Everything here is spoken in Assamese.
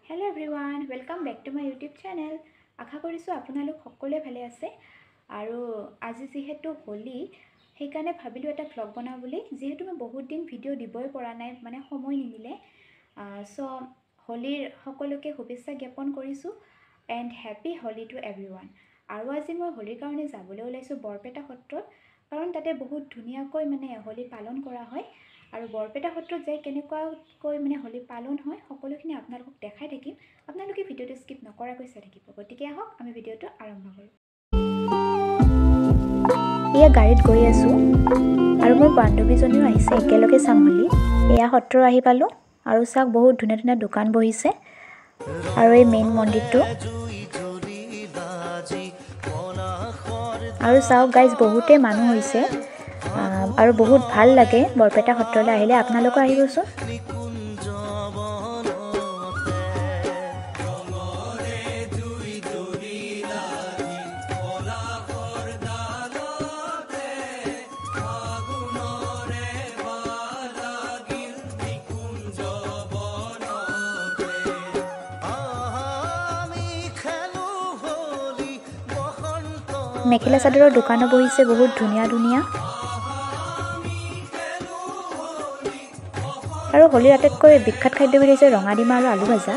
Hello everyone, welcome back to my YouTube channel. আশা কৰিছো আপোনালোক সকলোৱে ভালে আছে আৰু আজি যেহেতু হোলি সেইকাৰণে ভাবিলো এটা ভ্লগ বনাও বুলি যেহেতু মই বহুত দিন ভিডিও দিবই পৰা নাই মানে সময় নিমিলে সো হোলিৰ সকলোকে শুভেচ্ছা জ্ঞাপন কৰিছো and happy Holi to everyone আৰু আজি মই হোলিৰ কাৰণে যাবলৈ ওলাইছো বৰপেটা সত্ৰত কাৰণ তাতে বহুত ধুনীয়াকৈ মানে হোলি পালন কৰা হয় আৰু বৰপেটা সত্ৰত যাই কেনেকুৱাকৈ মানে হোলি পালন হয় সকলোখিনি আপোনালোকক দেখাই থাকিম আপোনালোকে ভিডিওটো স্কিপ নকৰাকৈ চাই থাকিব গতিকে আহক আমি ভিডিওটো আৰম্ভ কৰোঁ ইয়া গাড়ীত গৈ আছো আৰু মোৰ বান্ধৱীজনীও আহিছে একেলগে চাম হোলি এয়া সত্ৰ আহি পালো আৰু চাক বহুত ধুনীয়া ধুনীয়া দোকান বহিছে আৰু এই মেইন মন্দিৰটো আৰু চাওক গাইজ বহুতে মানুহ হৈছে আৰু বহুত ভাল লাগে বৰপেটা সত্ৰলৈ আহিলে আপোনালোকো আহিবচোন মেখেলা চাদৰৰ দোকানো বহিছে বহুত ধুনীয়া ধুনীয়া আৰু হোলিৰ আটাইতকৈ বিখ্যাত খাদ্য বিধ হৈছে ৰঙা ডিমা আৰু আলু ভাজা